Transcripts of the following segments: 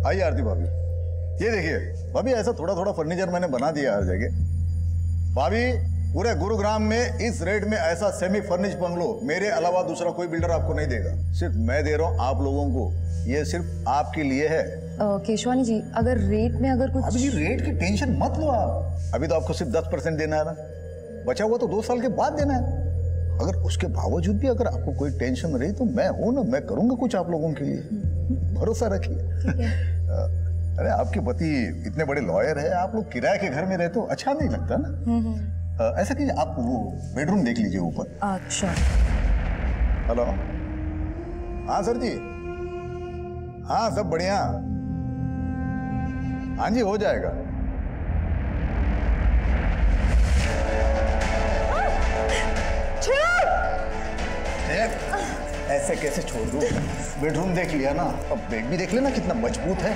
आइए आरती भाभी, ये देखिए भाभी, ऐसा थोड़ा थोड़ा फर्नीचर मैंने बना दिया हर जगह। भाभी पूरे गुरुग्राम में इस रेट में ऐसा सेमी फर्निश बंगलो मेरे अलावा दूसरा कोई बिल्डर आपको नहीं देगा। सिर्फ मैं दे रहा हूँ आप लोगों को, ये सिर्फ आपके लिए है। केशवानी जी, अगर रेट में अगर कुछ... अभी रेट की टेंशन मत लो आप, अभी तो आपको सिर्फ 10% देना है ना, बचा हुआ तो 2 साल के बाद देना है। अगर उसके बावजूद भी अगर आपको कोई टेंशन रही तो मैं हूं ना, मैं करूंगा कुछ आप लोगों के लिए, भरोसा रखिए। अरे आपके पति इतने बड़े लॉयर है, आप लोग किराए के घर में रहते हो, अच्छा नहीं लगता ना। ऐसा कीजिए, आप वो बेडरूम देख लीजिए ऊपर। अच्छा। हेलो, हाँ सर जी, हाँ सब बढ़िया, हाँ जी हो जाएगा। ऐसे कैसे छोड़ दूं? बेडरूम देख लिया ना, अब बेड भी देख लेना कितना मजबूत है।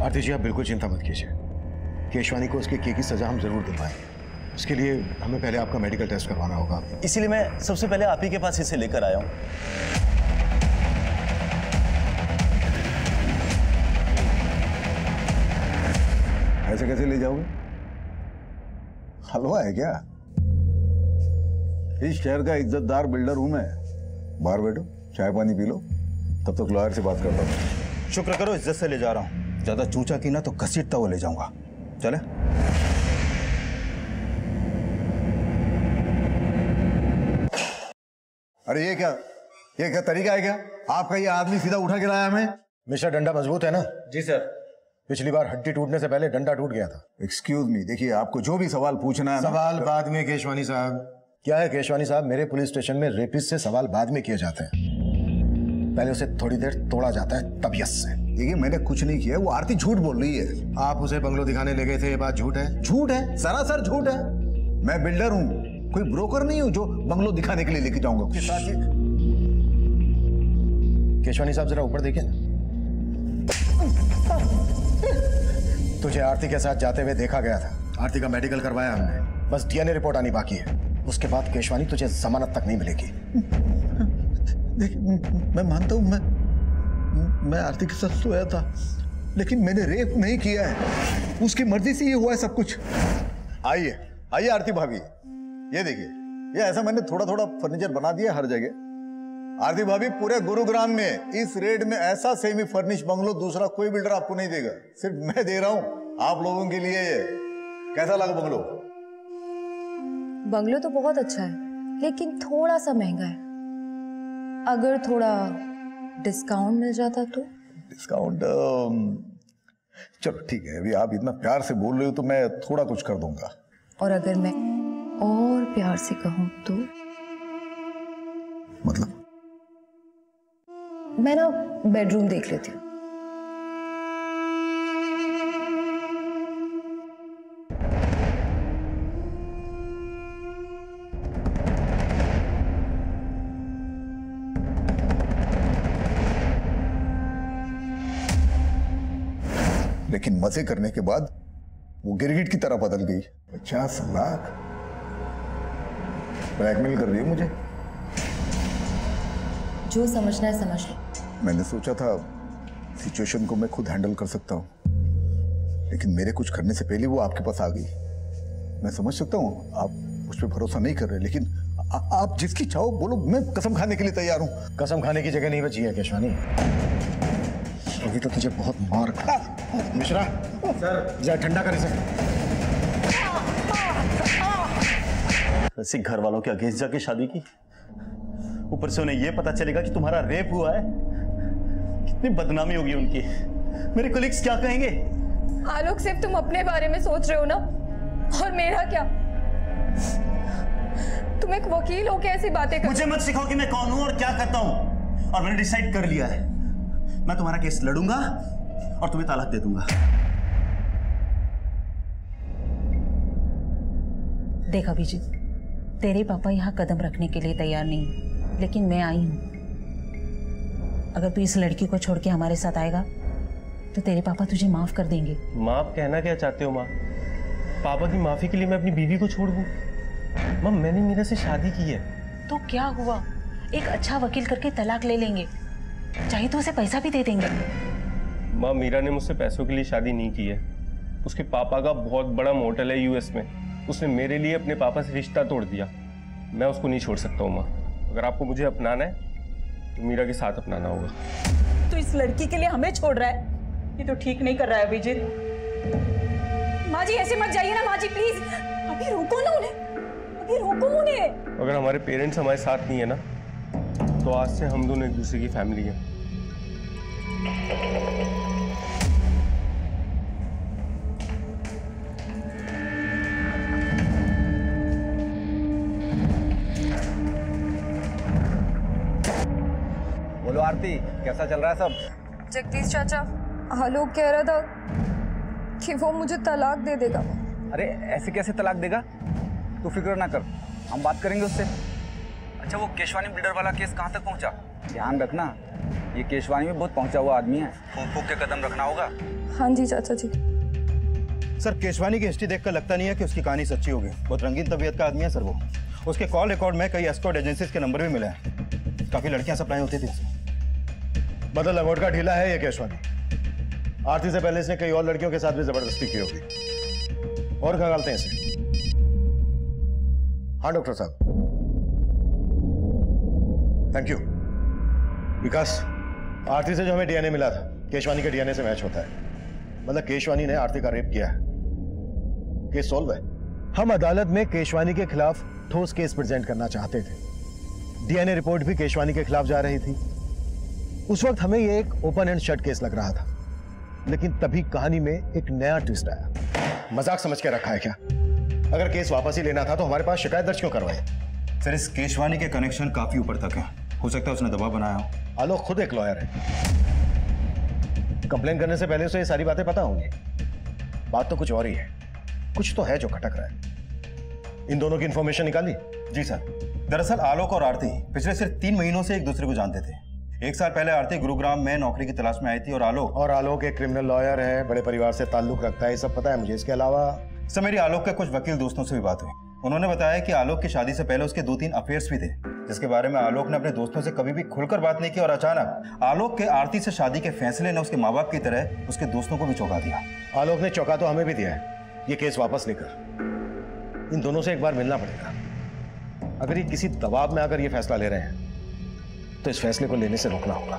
आरती जी आप बिल्कुल चिंता मत कीजिए, केशवानी को उसके किए की सजा हम जरूर दिलवाएंगे। उसके लिए हमें पहले आपका मेडिकल टेस्ट करवाना होगा, इसीलिए मैं सबसे पहले आप ही के पास इसे लेकर आया हूं। ऐसे कैसे ले जाओगे? हलवा है क्या? इस शहर का इज्जतदार बिल्डर हूं मैं। बाहर बैठो, चाय पानी पी लो, तब तक लॉयर से बात करता हूं। शुक्र करो इज्जत से ले जा रहा हूं, ज्यादा चूचा की ना तो घसीटता हुआ ले जाऊंगा। चले। अरे ये क्या तरीका है क्या आपका? ये आदमी सीधा उठा के लाया हमें। मिस्टर डंडा मजबूत है ना? जी सर। पिछली बार हड्डी टूटने से पहले डंडा टूट गया था। एक्सक्यूज मी, देखिए आपको जो भी सवाल पूछना है सवाल बाद में केशवानी साहब। क्या है केशवानी साहब, मेरे पुलिस स्टेशन में रेपिस्ट से सवाल बाद में किए जाते हैं, पहले उसे थोड़ी देर तोड़ा जाता है तबीयत से। देखिए मैंने कुछ नहीं किया, वो आरती झूठ बोल रही है। आप उसे बंगलो दिखाने ले गए थे, ये बात झूठ है? झूठ है, सरासर झूठ है। मैं बिल्डर हूँ, कोई ब्रोकर नहीं हूँ जो बंगलो दिखाने के लिए लेके जाऊंगा। उसके साथ ही केशवानी साहब जरा ऊपर देखिए ना। तुझे आरती के साथ जाते हुए देखा गया था, आरती का मेडिकल करवाया हमने, बस डीएनए रिपोर्ट आनी बाकी है। उसके बाद केशवानी तुझे जमानत तक नहीं मिलेगी। देखिए मैं मानता हूँ, मैं आरती के साथ सोया था, लेकिन मैंने रेप नहीं किया है, उसकी मर्जी से ये हुआ है सब कुछ। आइए आइए आरती भाभी, ये देखिए, ये ऐसा मैंने थोड़ा थोड़ा फर्नीचर बना दिया हर जगह। आरती भाभी पूरे गुरुग्राम में इस रेट में ऐसा सेमी फर्निश बंगलो दूसरा कोई बिल्डर आपको नहीं देगा, सिर्फ मैं दे रहा हूं आप लोगों के लिए। ये कैसा लगा बंगलो? बंगलो तो बहुत अच्छा है, लेकिन थोड़ा सा महंगा है। अगर थोड़ा डिस्काउंट मिल जाता तो? डिस्काउंट चलो ठीक है, अभी आप इतना प्यार से बोल रहे हो तो मैं थोड़ा कुछ कर दूंगा। और अगर मैं और प्यार से कहूं तो? मतलब? मैं ना बेडरूम देख लेती हूँ। लेकिन मजे करने के बाद वो गिरगिट की तरह बदल गई। 50 लाख ब्लैकमेल कर रही है मुझे। जो समझना है समझ लो। मैंने सोचा था सिचुएशन को मैं खुद हैंडल कर सकता हूँ, लेकिन मेरे कुछ करने से पहले वो आपके पास आ गई। मैं समझ सकता हूँ आप उस पर भरोसा नहीं कर रहे, लेकिन आप जिसकी चाहो बोलो, मैं कसम खाने के लिए तैयार हूँ। कसम खाने की जगह नहीं बची है केशवानी, अभी तो तुझे बहुत मार खा। मिश्रा सर, जरा ठंडा कर इसे। ऐसे घर वालों के अगेंस्ट जाके शादी की, ऊपर से उन्हें यह पता चलेगा कि तुम्हारा रेप हुआ है, कितनी बदनामी होगी उनकी। मेरे कोलिग्स क्या कहेंगे? आलोक, सिर्फ तुम अपने बारे में सोच रहे हो ना, और मेरा क्या? तुम एक वकील हो के ऐसी बातें कर... मुझे मत सिखाओ कि मैं कौन हूं और क्या करता हूं। और मैंने डिसाइड कर लिया है, मैं तुम्हारा केस लड़ूंगा और तुम्हें तलाक दे दूंगा। देख अभिजीत, तेरे पापा यहाँ कदम रखने के लिए तैयार नहीं, लेकिन मैं आई हूँ। अगर तू इस लड़की को छोड़ के हमारे साथ आएगा तो तेरे पापा तुझे माफ कर देंगे। माफ कहना क्या चाहते हो माँ? पापा की माफी के लिए मैं अपनी बीवी को छोड़ दूँ? माँ मैंने मीरा से शादी की है। तो क्या हुआ, एक अच्छा वकील करके तलाक ले लेंगे, चाहे तो उसे पैसा भी दे देंगे। माँ, मीरा ने मुझसे पैसों के लिए शादी नहीं की है। उसके पापा का बहुत बड़ा मोटल है यूएस में। उसने मेरे लिए अपने पापा से रिश्ता तोड़ दिया। मैं उसको नहीं छोड़ सकता हूँ माँ। अगर आपको मुझे अपनाना है तो मीरा के साथ अपनाना होगा। तो इस लड़की के लिए हमें छोड़ रहा है? ये तो ठीक नहीं कर रहा है अभिजीत। माँ जी ऐसे मत जाइए ना माँ जी, प्लीज। अभी रोको ना उन्हें, अभी रोको उन्हें। अगर हमारे पेरेंट्स हमारे साथ नहीं है ना, तो आज से हम दोनों एक दूसरे की फैमिली है। बोलो आरती, कैसा चल रहा है सब? जगदीश चाचा, आलोक कह रहा था कि वो मुझे तलाक दे देगा। अरे ऐसे कैसे तलाक देगा? तू फिक्र ना कर, हम बात करेंगे उससे। अच्छा, वो केशवानी बिल्डर वाला केस कहाँ तक पहुँचा? ध्यान रखना, ये केशवानी में बहुत पहुँचा हुआ आदमी है, फूंक फूंक के कदम रखना होगा। हाँ जी चाचा जी। सर, केशवानी की हिस्ट्री देखकर लगता नहीं है कि उसकी कहानी सच्ची होगी। बहुत रंगीन तबीयत का आदमी है सर वो। उसके कॉल रिकॉर्ड में कई एस्कॉर्ट एजेंसीज के नंबर भी मिले हैं। काफी लड़कियां सप्लाई होती थी। मतलब लंगोट का ढीला है ये केशवानी। आरती से पहले इसने कई और लड़कियों के साथ भी जबरदस्ती की होगी। और खगालते हैं इसे। हाँ डॉक्टर साहब, थैंक यू। विकास, आरती से जो हमें डीएनए मिला था केशवानी के डीएनए से मैच होता है। मतलब केशवानी ने आरती का रेप किया है। केस सॉल्व है। हम अदालत में केशवानी के खिलाफ ठोस केस प्रेजेंट करना चाहते थे। डीएनए रिपोर्ट भी केशवानी के खिलाफ जा रही थी। उस वक्त हमें यह एक ओपन एंड शट केस लग रहा था, लेकिन तभी कहानी में एक नया ट्विस्ट आया। मजाक समझ के रखा है क्या? अगर केस वापस ही लेना था तो हमारे पास शिकायत दर्ज क्यों करवाई? सर, इस केशवानी के कनेक्शन काफी ऊपर तक है। हो सकता है उसने दबाव बनाया हो। आलोक खुद एक लॉयर है। कंप्लेन करने से पहले उसे ये सारी बातें पता होंगी। बात तो कुछ और ही है। कुछ तो है जो खटक रहा है। इन दोनों की इंफॉर्मेशन निकाली? जी सर, दरअसल आलोक और आरती पिछले सिर्फ 3 महीनों से एक दूसरे को जानते थे। 1 साल पहले आरती गुरुग्राम में नौकरी की तलाश में आई थी और आलोक एक क्रिमिनल लॉयर है, बड़े परिवार से ताल्लुक रखता है। ये सब पता है मुझे। इसके अलावा सर, मेरी आलोक के कुछ वकील दोस्तों से भी बात हुई। उन्होंने बताया कि आलोक की शादी से पहले उसके 2-3 अफेयर्स भी थे, जिसके बारे में आलोक ने अपने दोस्तों से कभी भी खुलकर बात नहीं की। और अचानक आलोक के आरती से शादी के फैसले ने उसके माँ बाप की तरह उसके दोस्तों को भी चौंका दिया। आलोक ने चौंका तो हमें भी दिया है। ये केस वापस लेकर इन दोनों से एक बार मिलना पड़ेगा। अगर ये किसी दबाव में आकर ये फैसला ले रहे हैं तो इस फैसले को लेने से रोकना होगा।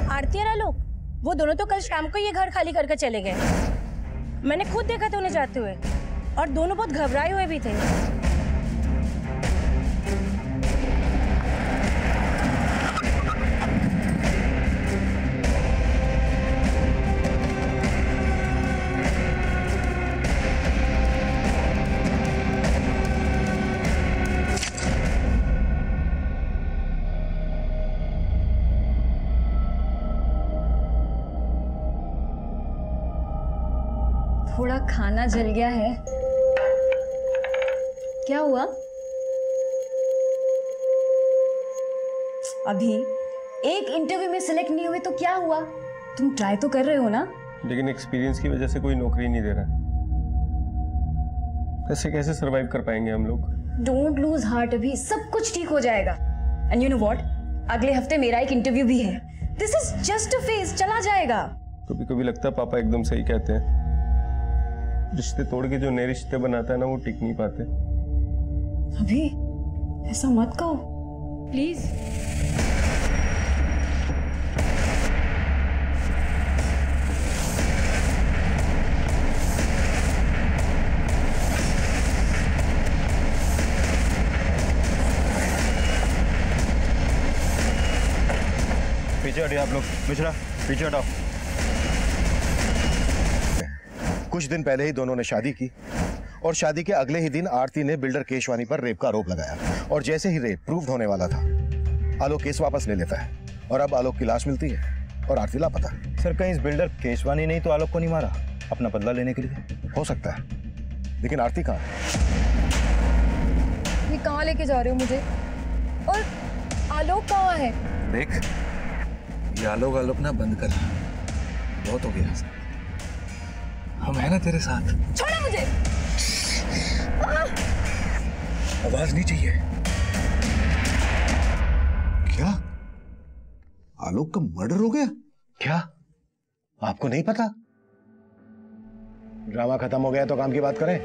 आरती और आलोक, वो दोनों तो कल शाम को ये घर खाली करके चले गए। मैंने खुद देखा था उन्हें जाते हुए, और दोनों बहुत घबराए हुए भी थे। थोड़ा खाना जल गया है। क्या हुआ? अभी एक इंटरव्यू में सिलेक्ट नहीं हुए तो क्या हुआ? तुम ट्राई तो कर रहे हो ना? लेकिन एक्सपीरियंस की वजह से कोई नौकरी नहीं दे रहा। ऐसे कैसे सरवाइव कर पाएंगे हम लोग? डोंट लूज हार्ट, अभी सब कुछ ठीक हो जाएगा। एंड यू नो व्हाट, अगले हफ्ते मेरा एक इंटरव्यू भी है। This is just a phase, चला जाएगा। कभी कभी लगता है पापा एकदम सही कहते हैं। रिश्ते तोड़ के जो नए रिश्ते बनाता है ना, वो टिक नहीं पाते। अभी ऐसा मत कहो प्लीज। पीछे हटिए आप लोग। मिश्रा, पीछे हटाओ। कुछ दिन पहले ही दोनों ने शादी की और शादी के अगले ही दिन आरती ने बिल्डर केशवानी पर रेप का आरोप लगाया। और जैसे ही रेप प्रूव होने वाला था, आलोक केस वापस ले लेता है और अब आलोक की लाश मिलती है और आरती लापता। सर, कहीं इस बिल्डर केशवानी नहीं तो आलोक को नहीं मारा अपना बदला लेने के लिए? हो सकता है, लेकिन आरती कहाँ है? ये कहाँ लेके जा रहे हो मुझे? और आलोक कहाँ है? देख, ये आलोक ना बंद कर। बहुत हो गया। हम है ना तेरे साथ। छोड़ो मुझे। आवाज नहीं चाहिए। क्या आलोक का मर्डर हो गया? क्या आपको नहीं पता? ड्रामा खत्म हो गया तो काम की बात करें।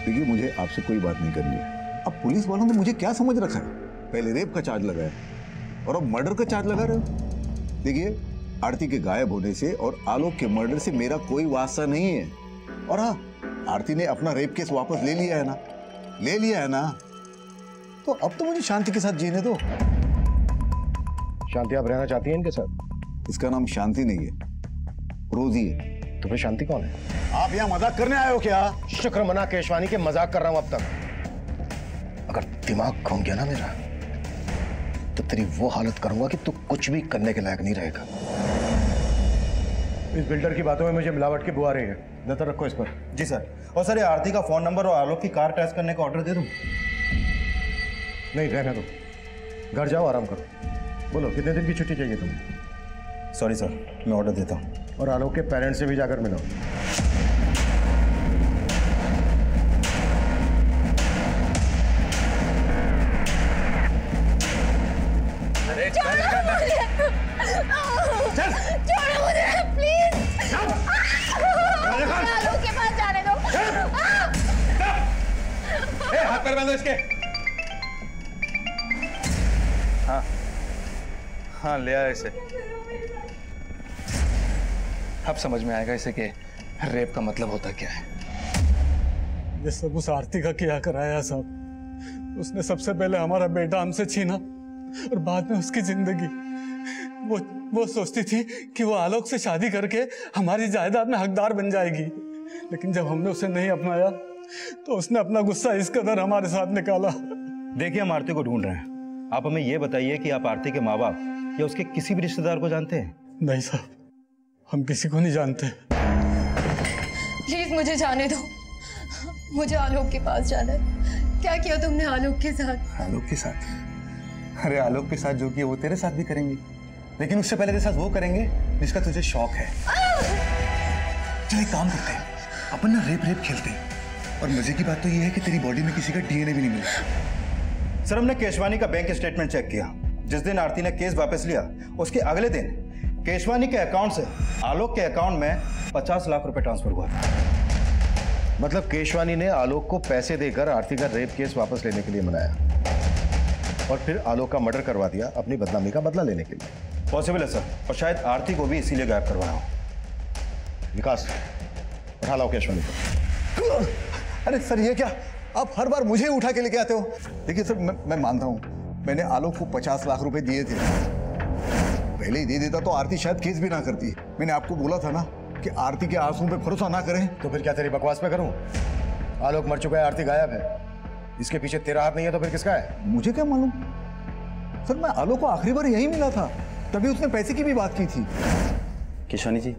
देखिए, मुझे आपसे कोई बात नहीं करनी है। अब पुलिस वालों ने मुझे क्या समझ रखा है? पहले रेप का चार्ज लगाया और अब मर्डर का चार्ज लगा रहे हो। देखिए, आरती के गायब होने से और आलोक के मर्डर से मेरा कोई वास्ता नहीं है। और हाँ, आरती ने अपना रेप केस वापस ले लिया है ना, ले लिया है ना, तो अब तो मुझे शांति के साथ जीने दो। शांति आप रहना चाहती हैं इनके साथ? इसका नाम शांति नहीं है, रोजी है। तो फिर शांति कौन है? आप यहाँ मजाक करने आए हो क्या? शुक्र मना केशवानी के मजाक कर रहा हूं अब तक। अगर दिमाग घूम गया ना मेरा, तो तेरी वो हालत करूंगा कि तू कुछ भी करने के लायक नहीं रहेगा। इस बिल्डर की बातों में मुझे मिलावट की बुआ रही है। नजर रखो इस पर। जी सर। और सर, ये आरती का फोन नंबर और आलोक की कार ट्रेस करने का ऑर्डर दे दूं? नहीं, रहने दो। घर जाओ, आराम करो। बोलो, कितने दिन की छुट्टी चाहिए तुम्हें? सॉरी सर, मैं ऑर्डर देता हूँ। और आलोक के पेरेंट्स से भी जाकर मिलो। छोड़ो मुझे प्लीज। आलोक के पास जाने दो। हाथ पैर बांधो इसके। हाँ, ले आया इसे। अब समझ में आएगा इसे कि रेप का मतलब होता क्या है। ये सब उस आरती का किया कराया साहब। उसने सबसे पहले हमारा बेटा हमसे छीना और बाद में उसकी जिंदगी। वो सोचती थी कि वो आलोक से शादी करके हमारी जायदाद में हकदार बन जाएगी, लेकिन जब हमने उसे नहीं अपनाया तो उसने अपना गुस्सा इस कदर हमारे साथ निकाला। देखिए, हम आरती को ढूंढ रहे हैं। आप हमें यह बताइए कि आप आरती के माँ बाप या उसके किसी भी रिश्तेदार को जानते हैं? नहीं साहब, हम किसी को नहीं जानते। प्लीज मुझे जाने दो, मुझे आलोक के पास जाना है। क्या किया तुमने आलोक के साथ? आलोक के साथ? अरे आलोक के साथ जो किया वो तेरे साथ भी करेंगे, लेकिन उससे पहले तेरे साथ वो करेंगे जिसका तुझे शौक है। चल एक काम करते हैं, अपन ना रेप खेलते हैं। और मजे की बात तो ये है कि तेरी बॉडी में किसी का डीएनए भी नहीं मिला। सर, हमने केशवानी का बैंक स्टेटमेंट चेक किया। जिस दिन आरती ने केस वापस लिया, उसके अगले दिन केशवानी के अकाउंट से आलोक के अकाउंट में 50 लाख रुपए ट्रांसफर हुआ था। मतलब केशवानी ने आलोक को पैसे देकर आरती का रेप केस वापस लेने के लिए मनाया और फिर आलोक का मर्डर करवा दिया अपनी बदनामी का बदला लेने के लिए। पॉसिबल है सर, और शायद आरती को भी इसीलिए गायब करवाया हो। विकास, उठा लाओ केशवानी को। अरे सर, ये क्या आप हर बार मुझे उठा के लेके आते हो? देखिए सर, मैं मानता हूँ मैंने आलोक को 50 लाख रुपए दिए थे। पहले ही दे देता तो आरती शायद केस भी ना करती। मैंने आपको बोला था ना कि आरती के आंसू पे भरोसा ना करें। तो फिर क्या तेरी बकवास पे करूं? आलोक मर चुका है, आरती गायब है। इसके पीछे तेरा हाथ नहीं है तो फिर किसका है? मुझे क्या मालूम सर, मैं आलोक को आखिरी बार यही मिला था, तभी उसने पैसे की भी बात की थी। केशवानी जी,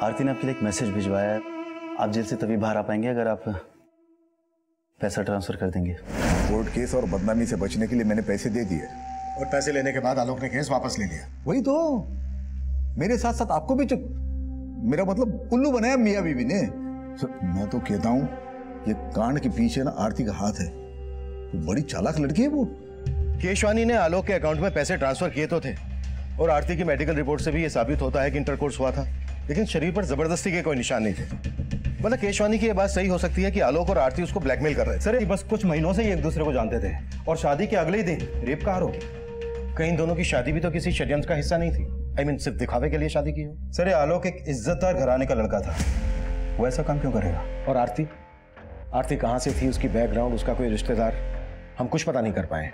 आरती ने आपके लिए एक मैसेज भिजवाया है। आप जेल से तभी बाहर आ पाएंगे अगर आप पैसा ट्रांसफर कर देंगे। कोर्ट केस और बदनामी से बचने के लिए मैंने पैसे दे दिए, और पैसे लेने के बाद आलोक ने केस वापस ले लिया। वही तो, मेरे साथ साथ आपको भी मेरा मतलब उल्लू बनाया मियां बीवी ने। सर, मैं तो कहता हूँ ये कांड के पीछे ना आरती का हाथ है। वो बड़ी चालाक लड़की है वो। केशवानी ने आलोक के अकाउंट में पैसे ट्रांसफर किए तो थे, और आरती की मेडिकल रिपोर्ट से भी यह साबित होता है कि इंटरकोर्स हुआ था, लेकिन शरीर पर जबरदस्ती के कोई निशान नहीं थे। मतलब केशवानी की यह बात सही हो सकती है कि आलोक और आरती उसको ब्लैकमेल कर रहे थे। सर, ये बस कुछ महीनों से ही एक दूसरे को जानते थे और शादी के अगले ही दिन रेप का आरोप। कहीं दोनों की शादी भी तो किसी षड्यंत्र का हिस्सा नहीं थी। I mean, सिर्फ दिखावे के लिए शादी की हो। सर, ये आलोक एक इज्जतदार घराने का लड़का था, वो ऐसा काम क्यों करेगा? और आरती कहाँ से थी, उसकी बैकग्राउंड, उसका कोई रिश्तेदार, हम कुछ पता नहीं कर पाए।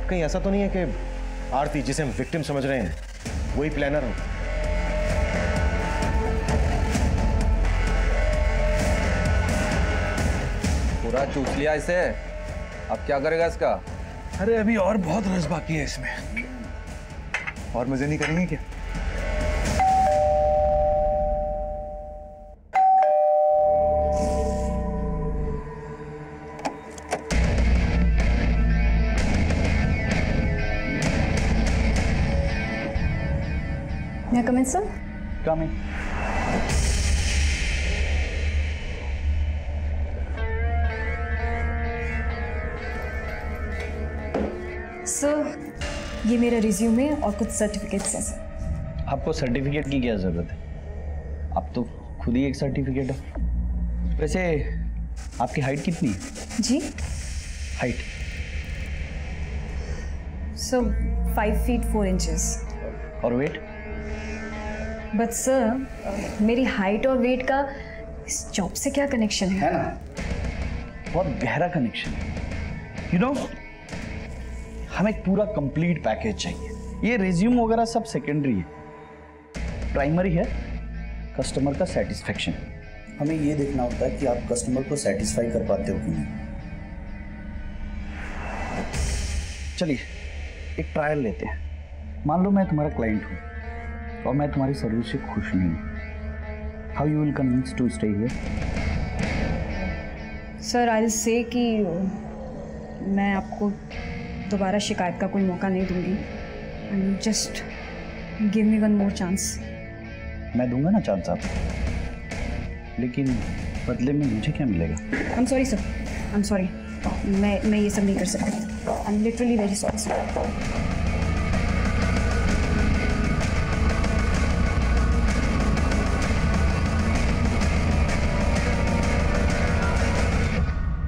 कहीं ऐसा तो नहीं है कि आरती, जिसे हम विक्टिम समझ रहे हैं, वही प्लानर हो? पूरा चूस लिया इसे, अब क्या करेगा इसका? अरे अभी और बहुत रस बाकी है इसमें। और मजे नहीं करेंगे क्या? May I come in, sir? Come in. ये मेरा रिज्यूमे और कुछ सर्टिफिकेट्स हैं सर। आपको सर्टिफिकेट की क्या ज़रूरत है? आप तो खुद ही एक सर्टिफिकेट है। वैसे आपकी हाइट कितनी है? जी हाइट सो 5 feet 4 inches। और वेट? बट सर मेरी हाइट और वेट का इस जॉब से क्या कनेक्शन है? ना, बहुत गहरा कनेक्शन है। यू नो, हमें एक पूरा कंप्लीट पैकेज चाहिए। ये रिज्यूम वगैरह सब सेकेंडरी है, प्राइमरी है कस्टमर का सेटिस्फेक्शन। हमें ये देखना होता है कि आप कस्टमर को सेटिस्फाई कर पाते हो कि नहीं। चलिए एक ट्रायल लेते हैं। मान लो मैं तुम्हारा क्लाइंट हूँ और मैं तुम्हारी सर्विस से खुश नहीं हूँ। How you will convince to stay here? Sir I will say कि मैं आपको दोबारा शिकायत का कोई मौका नहीं दूंगी। And just give me one more chance. मैं दूंगा ना चांस आपको, लेकिन बदले में मुझे क्या मिलेगा? I am sorry sir, I am sorry. मैं ये सब नहीं कर सकती। I am literally very sorry sir.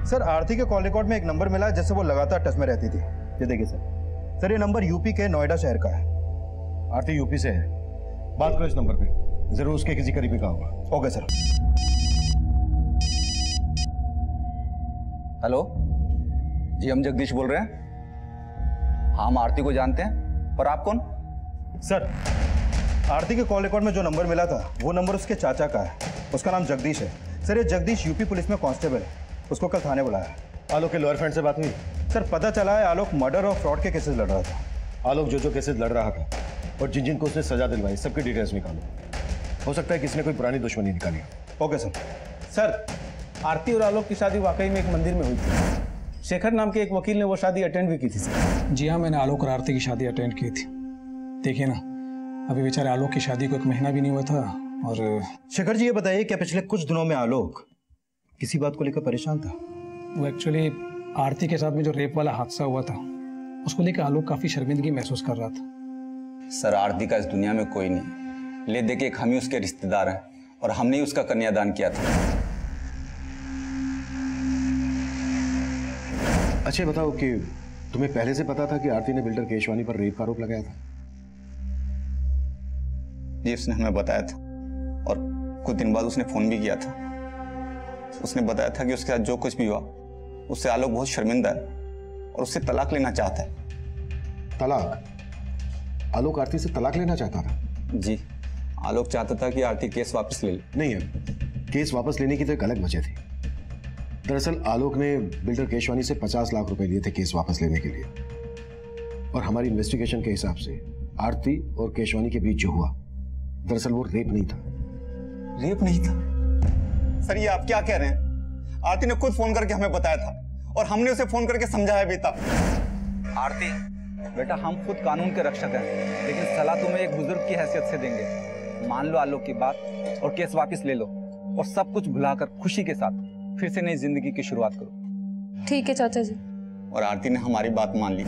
Sir Aarti के कॉल रिकॉर्ड में एक नंबर मिला जिससे वो लगातार टच में रहती थी। ये देखिए सर, ये नंबर यूपी के नोएडा शहर का है। आरती यूपी से है, बात करो इस नंबर पे, जरूर उसके किसी करीबी का होगा। Okay sir. हेलो जी, हम जगदीश बोल रहे हैं। हाँ, हम आरती को जानते हैं, पर आप कौन? सर आरती के कॉल रिकॉर्ड में जो नंबर मिला था वो नंबर उसके चाचा का है। उसका नाम जगदीश है। सर ये जगदीश यूपी पुलिस में कांस्टेबल है। उसको कल थाने बुलाया। आलोक के लॉयर फ्रेंड से बात हुई? सर पता चला है आलोक मर्डर और फ्रॉड के केसेस लड़ रहा था। आलोक जो केसेस लड़ रहा था और जिन को उसने सजा दिलवाई, सबकी डिटेल्स निकालो। हो सकता है किसी ने कोई पुरानी दुश्मनी निकाली हो। Okay sir. सर आरती और आलोक की शादी वाकई में एक मंदिर में हुई थी। शेखर नाम के एक वकील ने वो शादी अटेंड भी की थी सर। जी हाँ, मैंने आलोक और आरती की शादी अटेंड की थी। देखिए ना, अभी बेचारे आलोक की शादी को 1 महीना भी नहीं हुआ था। और शेखर जी ये बताइए, क्या पिछले कुछ दिनों में आलोक किसी बात को लेकर परेशान था? वो एक्चुअली आरती के साथ में जो रेप वाला हादसा हुआ था उसको लेकर आलोक काफी शर्मिंदगी महसूस कर रहा था। सर आरती का इस दुनिया में कोई नहीं, ले दे के हम ही उसके रिश्तेदार हैं और हमने ही उसका कन्यादान किया था। अच्छा बताओ कि तुम्हें पहले से पता था कि आरती ने बिल्डर केशवानी पर रेप का आरोप लगाया था? जी उसने हमें बताया था और कुछ दिन बाद उसने फोन भी किया था। उसने बताया था कि उसके साथ जो कुछ भी हुआ उससे आलोक बहुत शर्मिंदा है और उससे तलाक लेना चाहता है। तलाक? आलोक आरती से तलाक लेना चाहता था? जी, आलोक चाहता था कि आरती केस वापस ले ले। नहीं है, केस वापस लेने की तो एक अलग वजह थी। दरअसल आलोक ने बिल्डर केशवानी से 50 लाख रुपए लिए थे केस वापस लेने के लिए। और हमारी इन्वेस्टिगेशन के हिसाब से आरती और केशवानी के बीच जो हुआ, दरअसल वो रेप नहीं था। रेप नहीं था? सर ये आप क्या कह रहे हैं? आरती ने खुद फोन करके हमें बताया था और हमने उसे फोन करके समझाया भी था। आरती बेटा, हम खुद कानून के रक्षक हैं, लेकिन सलाह तुम्हें एक बुजुर्ग की हैसियत से देंगे। मान लो आलोक की बात और केस वापस ले लो और सब कुछ भुलाकर खुशी के साथ फिर से नई जिंदगी की शुरुआत करो। ठीक है चाचा जी। और आरती ने हमारी बात मान ली,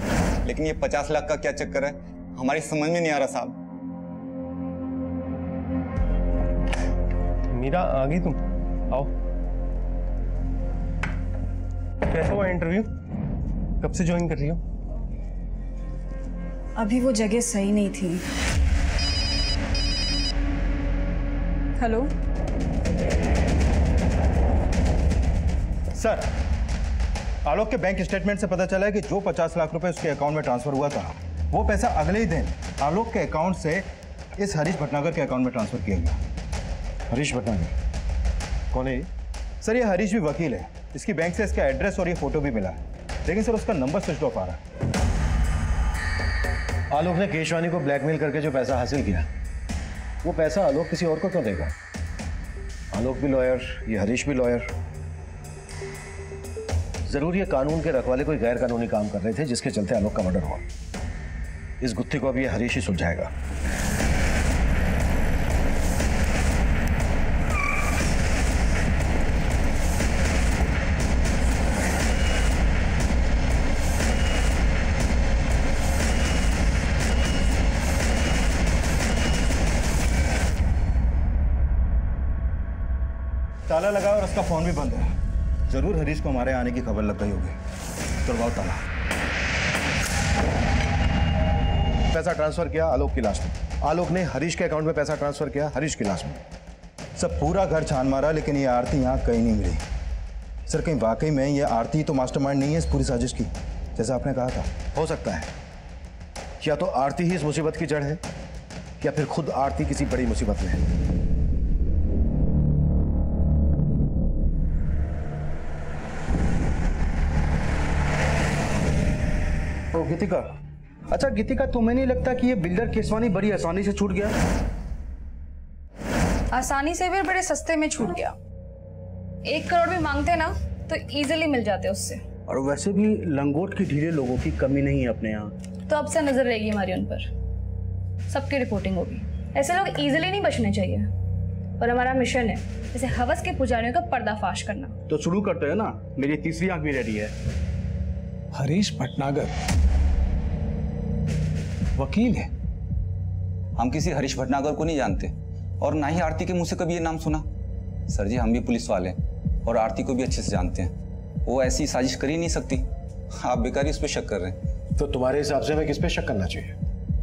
लेकिन ये 50 लाख का क्या चक्कर है, हमारी समझ में नहीं आ रहा साहब। मीरा आ गई तुम? आओ। कैसा हुआ इंटरव्यू? कब से ज्वाइन कर रही हो? अभी वो जगह सही नहीं थी। हेलो सर, आलोक के बैंक स्टेटमेंट से पता चला है कि जो 50 लाख रुपए उसके अकाउंट में ट्रांसफर हुआ था, वो पैसा अगले ही दिन आलोक के अकाउंट से इस हरीश भटनागर के अकाउंट में ट्रांसफर किया गया। हरीश भटनागर कौन है? सर ये हरीश भी वकील है। इसकी बैंक से इसका एड्रेस और ये फोटो भी मिला है, लेकिन सर उसका नंबर स्विच ऑफ आ रहा है। आलोक ने केशवानी को ब्लैकमेल करके जो पैसा हासिल किया, वो पैसा आलोक किसी और को क्यों देगा? आलोक भी लॉयर, ये हरीश भी लॉयर। जरूर ये कानून के रखवाले कोई गैर कानूनी काम कर रहे थे जिसके चलते आलोक का मर्डर हुआ। इस गुत्थी को अब ये हरीश ही सुलझाएगा। ताला लगा और उसका फोन भी बंद है। जरूर हरीश को हमारे आने की खबर लग गई होगी। तुड़वाओ ताला। पैसा ट्रांसफर किया आलोक की लाश में, आलोक ने हरीश के अकाउंट में पैसा ट्रांसफर किया हरीश की लाश में। सब पूरा घर छान मारा लेकिन ये आरती यहाँ कहीं नहीं मिली। सर कहीं वाकई में ये आरती तो मास्टरमाइंड नहीं है इस पूरी साजिश की, जैसा आपने कहा था? हो सकता है या तो आरती ही इस मुसीबत की जड़ है या फिर खुद आरती किसी बड़ी मुसीबत में है। ओ गीतिका, अच्छा गीतिका, तुम्हें नहीं लगता कि ये बिल्डर केशवानी बड़ी आसानी से छूट गया? आसानी से भी बड़े सस्ते में छूट गया। 1 करोड़ भी मांगते ना तो इजीली मिल जाते उससे। और वैसे भी लंगोट की ढीले लोगों की कमी नहीं है अपने यहाँ। तो अब से नजर रहेगी हमारी उन पर, सबकी रिपोर्टिंग होगी। ऐसे लोग इजीली नहीं बचने चाहिए और हमारा मिशन है जैसे हवस के पुजारियों का पर्दाफाश करना। तो शुरू करते हैं ना, मेरी तीसरी आंख भी रेडी है। हरीश भटनागर वकील है। हम किसी हरीश भटनागर को नहीं जानते और ना ही आरती के मुंह से कभी ये नाम सुना। सर जी, हम भी पुलिस वाले हैं और आरती को भी अच्छे से जानते हैं। वो ऐसी साजिश कर ही नहीं सकती। आप बेकार ही उस पर शक कर रहे हैं। तो तुम्हारे हिसाब से हमें किस पे शक करना चाहिए?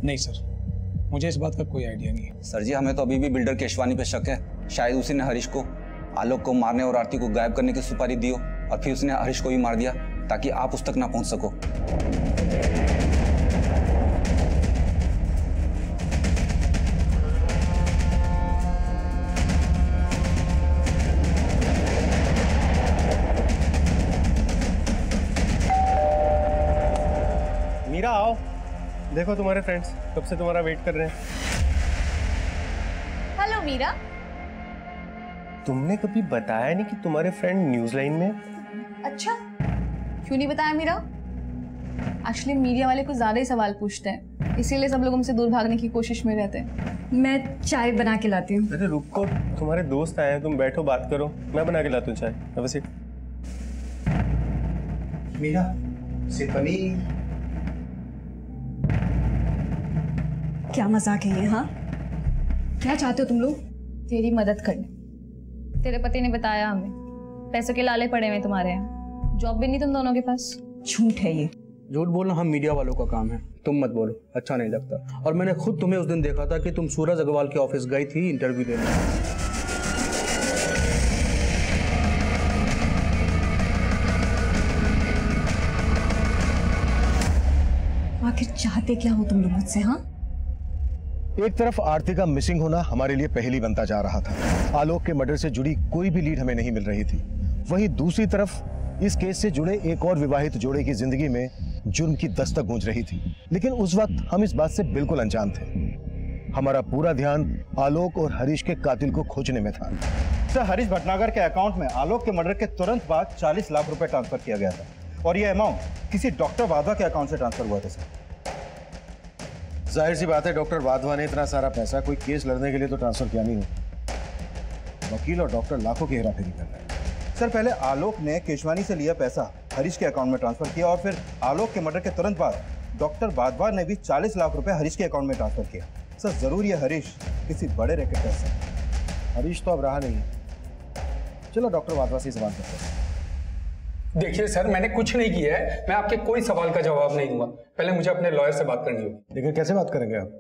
नहीं सर, मुझे इस बात का कोई आइडिया नहीं है। सर जी, हमें तो अभी भी बिल्डर केशवानी पे शक है। शायद उसी ने हरीश को आलोक को मारने और आरती को गायब करने की सुपारी दी हो और फिर उसने हरीश को भी मार दिया ताकि आप उस तक ना पहुंच सको। मीरा आओ, देखो तुम्हारे फ्रेंड्स कब से तुम्हारा वेट कर रहे हैं। हेलो मीरा। तुमने कभी बताया नहीं कि तुम्हारे फ्रेंड न्यूज लाइन में? अच्छा, क्यों नहीं बताया मीरा? एक्चुअली मीडिया वाले कुछ ज्यादा ही सवाल पूछते हैं, इसीलिए सब लोग हमसे दूर भागने की कोशिश में रहते हैं। मैं चाय बना के लाती हूँ। अरे रुको, तुम्हारे दोस्त आए हैं, तुम बैठो बात करो, मैं बना के लाता हूँ चाय। अब सीट। मीरा से पनीर। क्या मजाक है ये? हाँ, क्या चाहते हो तुम लोग? तेरी मदद करने। तेरे पति ने बताया हमें, पैसों के लाले पड़े हुए तुम्हारे यहाँ। जॉब भी नहीं तुम दोनों के पास। झूठ है ये। झूठ बोलना हम मीडिया वालों का काम है, तुम मत बोलो, अच्छा नहीं लगता। और मैंने खुद तुम्हें उस दिन देखा था कि तुम सूरज अग्रवाल के ऑफिस गई थी इंटरव्यू देने। आखिर चाहते क्या हो तुम लोग मुझसे? हाँ, एक तरफ आरती का मिसिंग होना हमारे लिए पहेली बनता जा रहा था। आलोक के मर्डर से जुड़ी कोई भी लीड हमें नहीं मिल रही थी। वहीं दूसरी तरफ इस केस से जुड़े एक और विवाहित जोड़े की जिंदगी में जुर्म की दस्तक गूंज रही थी। लेकिन उस वक्त हम इस बात से बिल्कुल अनजान थे। हमारा पूरा ध्यान आलोक और हरीश के कातिल को खोजने में था। सर, हरीश भटनागर के अकाउंट में आलोक के मर्डर के तुरंत बाद 40 लाख रुपए ट्रांसफर किया गया था और यह अमाउंट किसी डॉक्टर वाधवा के अकाउंट से ट्रांसफर हुआ था। सर, जाहिर सी बात है, डॉक्टर वाधवा ने इतना सारा पैसा कोई केस लड़ने के लिए तो ट्रांसफर किया नहीं हो। वकील और डॉक्टर लाखों की हेराफेरी कर रहे हैं। सर, पहले आलोक ने केशवानी से लिया पैसा हरीश के अकाउंट में ट्रांसफर किया और फिर आलोक के मर्डर के तुरंत बाद डॉक्टर वाधवा ने भी 40 लाख रुपए हरीश के अकाउंट में ट्रांसफर किया। सर, जरूर ये हरीश किसी बड़े रैकेट का हिस्सा है। हरीश तो अब रहा नहीं। चलो डॉक्टर वाधवा से सवाल करते हैं। देखिए सर, मैंने कुछ नहीं किया है, मैं आपके कोई सवाल का जवाब नहीं दूंगा। पहले मुझे अपने लॉयर से बात करनी होगी। लेकिन कैसे बात करेंगे आप?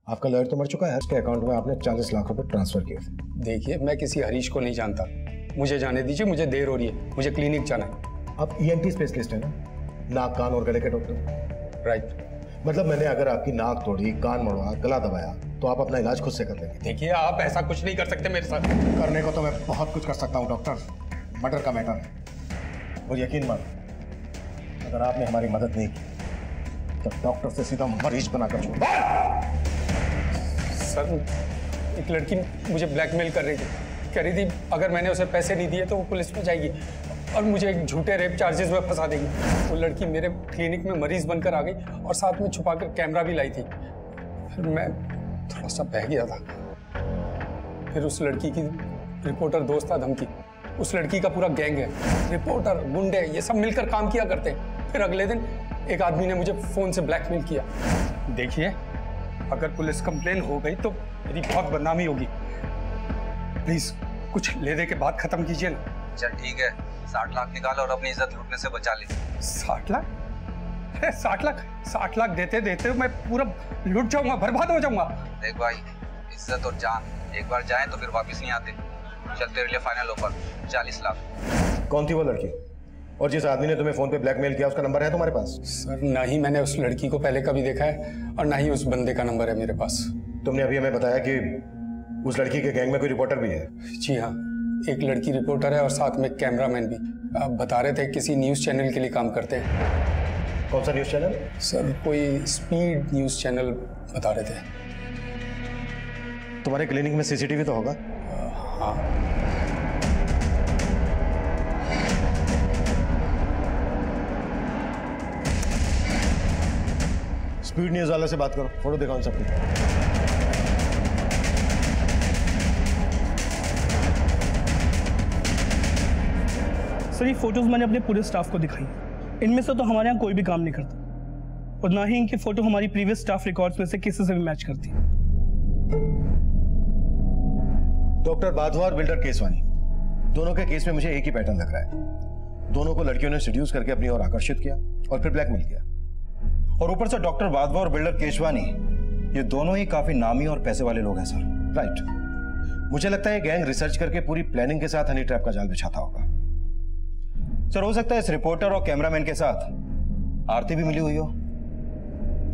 आपका लॉयर तो मर चुका है। उसके अकाउंट में आपने 40 लाख रुपए ट्रांसफर किए थे। देखिए, मैं किसी हरीश को नहीं जानता, मुझे जाने दीजिए, मुझे देर हो रही है, मुझे क्लिनिक जाना है। आप ENT स्पेशलिस्ट है ना, नाक कान और गले के डॉक्टर? राइट। मतलब मैंने अगर आपकी नाक तोड़ी, कान मोड़ा, गला दबाया तो आप अपना इलाज खुद से कर लेंगे? देखिए, आप ऐसा कुछ नहीं कर सकते मेरे साथ। करने को तो मैं बहुत कुछ कर सकता हूँ डॉक्टर, मर्डर का मैटर है। और यकीन मान, अगर आपने हमारी मदद नहीं की तो डॉक्टर से सीधा मरीज बनाकर छोड़। सर, एक लड़की मुझे ब्लैकमेल कर रही थी, कह रही थी अगर मैंने उसे पैसे नहीं दिए तो वो पुलिस में जाएगी और मुझे एक झूठे रेप चार्जेस में फंसा देगी। वो लड़की मेरे क्लिनिक में मरीज बनकर आ गई और साथ में छुपाकर कैमरा भी लाई थी। फिर मैं थोड़ा सा बह गया था। फिर उस लड़की की रिपोर्टर दोस्त था धमकी। उस लड़की का पूरा गैंग है, रिपोर्टर, गुंडे, ये सब मिलकर काम किया करते हैं। फिर अगले दिन एक आदमी ने मुझे फोन से ब्लैकमेल किया। देखिए, अगर पुलिस कंप्लेन हो गई तो मेरी बहुत बदनामी होगी। प्लीज कुछ ले दे के बात खत्म कीजिए ना। चल ठीक है, 60 लाख निकाल और अपनी इज्जत लूटने से बचा ले। 60 लाख? 60 लाख देते देते मैं पूरा लुट जाऊंगा, बर्बाद हो जाऊंगा। देख भाई, इज्जत और जान एक बार जाए तो फिर वापस नहीं आते। चल तेरे लिए फाइनल ऑफर 40 लाख। कौन थी वो लड़की? और जिस आदमी ने तुम्हें फोन पे ब्लैकमेल किया उसका नंबर है तुम्हारे पास? सर ना ही मैंने उस लड़की को पहले कभी देखा है और ना ही उस बंदे का नंबर है मेरे पास। तुमने अभी हमें बताया कि उस लड़की के गैंग में कोई रिपोर्टर भी है। जी हाँ, एक लड़की रिपोर्टर है और साथ में कैमरामैन भी। आप बता रहे थे किसी न्यूज़ चैनल के लिए काम करते हैं। कौन सा न्यूज़ चैनल? सर कोई स्पीड न्यूज़ चैनल बता रहे थे। तुम्हारे क्लिनिक में सीसीटीवी तो होगा? हाँ। स्पीड न्यूज़ वाले से बात करो, फोटो दिखाओ इन सबको। सर ये फोटोज मैंने अपने पूरे स्टाफ को दिखाई। इनमें से तो हमारे यहाँ कोई भी काम नहीं करता और ना ही इनकी फोटो हमारी प्रीवियस स्टाफ रिकॉर्ड्स में से किसी से भी मैच करती। डॉक्टर वाधवा और बिल्डर केसवानी, दोनों के केस में मुझे एक ही पैटर्न लग रहा है। दोनों को लड़कियों ने सीड्यूस करके अपनी ओर आकर्षित किया और फिर ब्लैकमेल किया। और ऊपर से डॉक्टर वाधवा और बिल्डर केशवानी, ये दोनों ही काफी नामी और पैसे वाले लोग हैं सर। राइट। मुझे लगता है गैंग रिसर्च करके पूरी प्लानिंग के साथ हनी ट्रैप का जाल बिछाता होगा। सर हो सकता है इस रिपोर्टर और कैमरामैन के साथ आरती भी मिली हुई हो।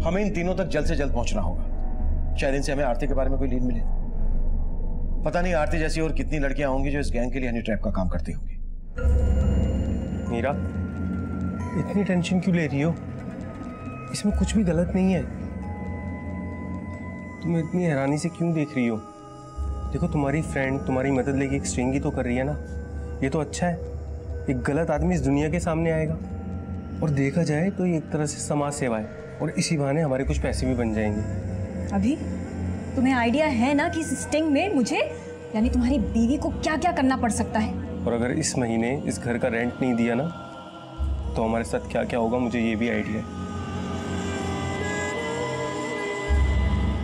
हमें इन तीनों तक जल्द से जल्द पहुंचना होगा। शायद इनसे हमें आरती के बारे में कोई लीड मिले। पता नहीं आरती जैसी और कितनी लड़कियां होंगी जो इस गैंग के लिए हनी ट्रैप का काम करती होंगी। मीरा, इतनी टेंशन क्यों ले रही हो? इसमें कुछ भी गलत नहीं है। तुम इतनी हैरानी से क्यों देख रही हो? देखो, तुम्हारी फ्रेंड तुम्हारी मदद लेके एक स्ट्रिंग ही तो कर रही है ना। ये तो अच्छा है। एक गलत आदमी इस दुनिया के सामने आएगा और देखा जाए तो ये एक तरह से समाज सेवा है और इसी बहाने हमारे कुछ पैसे भी बन जाएंगे। अभी तुम्हें आइडिया है ना कि इस स्टिंग में मुझे यानी तुम्हारी बीवी को क्या क्या करना पड़ सकता है? और अगर इस महीने इस घर का रेंट नहीं दिया ना तो हमारे साथ क्या क्या होगा, मुझे ये भी आइडिया है।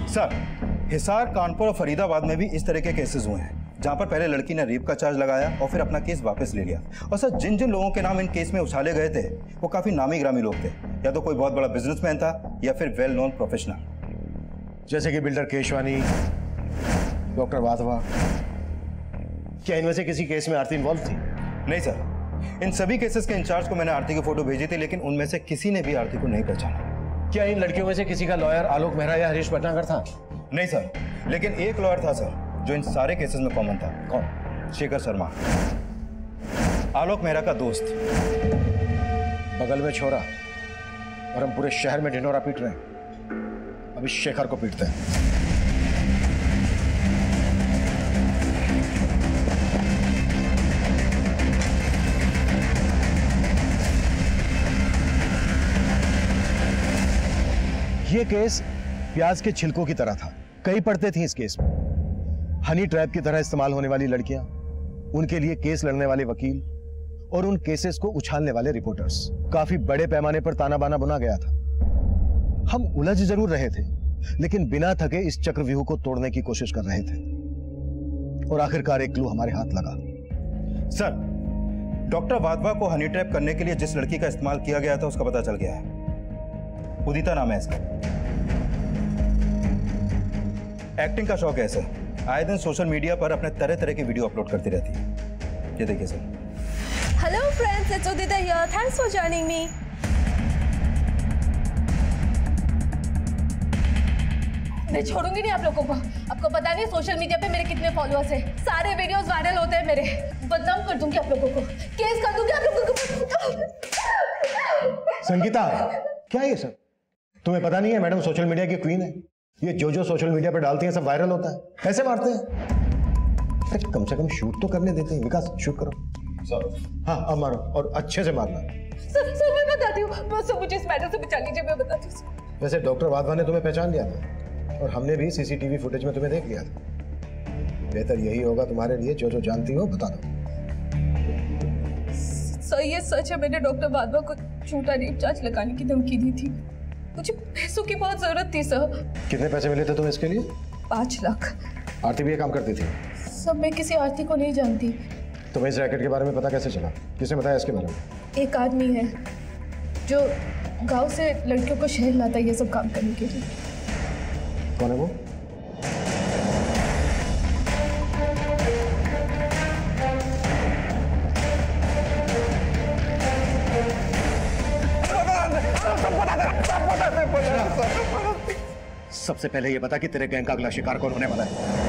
सर, हिसार, कानपुर और फरीदाबाद में भी इस तरह के केसेस हुए हैं जहां पर पहले लड़की ने रेप का चार्ज लगाया और फिर अपना केस वापस ले लिया। और सर, जिन जिन लोगों के नाम इन केस में उछाले गए थे वो काफी नामी ग्रामी लोग थे। या तो कोई बहुत बड़ा बिजनेसमैन था या फिर वेल नोन प्रोफेशनल, जैसे कि बिल्डर केशवानी, डॉक्टर वाधवा। क्या इनमें से किसी केस में आरती इन्वॉल्व थी? नहीं सर, इन सभी केसेस के इंचार्ज को मैंने आरती की फोटो भेजी थी, लेकिन उनमें से किसी ने भी आरती को नहीं पहचाना। क्या इन लड़कियों में से किसी का लॉयर आलोक मेहरा या हरीश भटनागर था? नहीं सर, लेकिन एक लॉयर था सर जो इन सारे केसेस में कॉमन था। कौन? शेखर शर्मा, आलोक मेहरा का दोस्त। बगल में छोरा और हम पूरे शहर में ढिंढोरा पीट रहे हैं। अभी शेखर को पीटते हैं। ये केस प्याज के छिलकों की तरह था। कई परतें थी इस केस में। हनी ट्रैप की तरह इस्तेमाल होने वाली लड़कियां, उनके लिए केस लड़ने वाले वकील और उन केसेस को उछालने वाले रिपोर्टर्स। काफी बड़े पैमाने पर ताना बाना बुना गया था। हम उलझ जरूर रहे थे, लेकिन बिना थके इस चक्रव्यूह को तोड़ने की कोशिश कर रहे थे और आखिरकार एक क्लू हमारे हाथ लगा। सर, डॉक्टर वाधवा को हनी ट्रैप करने के लिए जिस लड़की का इस्तेमाल किया गया था उसका पता चल गया है। उदिता नाम है इसका। एक्टिंग का शौक है सर। आए दिन सोशल मीडिया पर अपने तरह तरह की वीडियो अपलोड करती रहती है। ये देखिए sir. Hello friends, it's Udita here. Thanks for joining me. मैं छोड़ूंगी नहीं आप लोगों को। आपको पता नहीं सोशल मीडिया पे मेरे कितने फॉलोअर्स हैं। सारे वीडियोस वायरल होते हैं मेरे। बदनाम कर दूंगी आप लोगों को, केस कर दूंगी आप लोगों को। संगीता, क्या है ये सब? तुम्हें पता नहीं है मैडम सोशल मीडिया की क्वीन है। ये जो सोशल मीडिया पर डालती हैं सब वायरल होता है। पैसे मारते हैं। कम से कम शूट तो करने देते हैं। विकास, शूट करो। सर। हाँ, अब मारो और अच्छे से मारना। सर मैं बताती हूँ। बस मुझे इस मैटर से बचा लीजिए, मैं बताती हूँ। वैसे डॉक्टर वाधवा ने तुम्हें पहचान लिया था और हमने भी सीसीटीवी फुटेज में तुम्हें देख लिया था। बेहतर यही होगा तुम्हारे लिए, जो जानती हो बता दो। सर ये सच है, मैंने डॉक्टर वाधवा को झूठा रेप चार्ज लगाने की धमकी दी थी। मुझे पैसों की बहुत जरूरत थी सर। कितने पैसे मिले थे तुम्हें इसके लिए? 5 लाख। आरती भी ये काम करती थी? सब मैं किसी आरती को नहीं जानती। तुम्हें इस रैकेट के बारे में पता कैसे चला? किसने बताया इसके बारे में? एक आदमी है जो गांव से लड़कियों को शहर लाता है ये सब काम करने के लिए। कौन है वो? सबसे पहले ये बता कि तेरे गैंग का अगला शिकार कौन होने वाला है?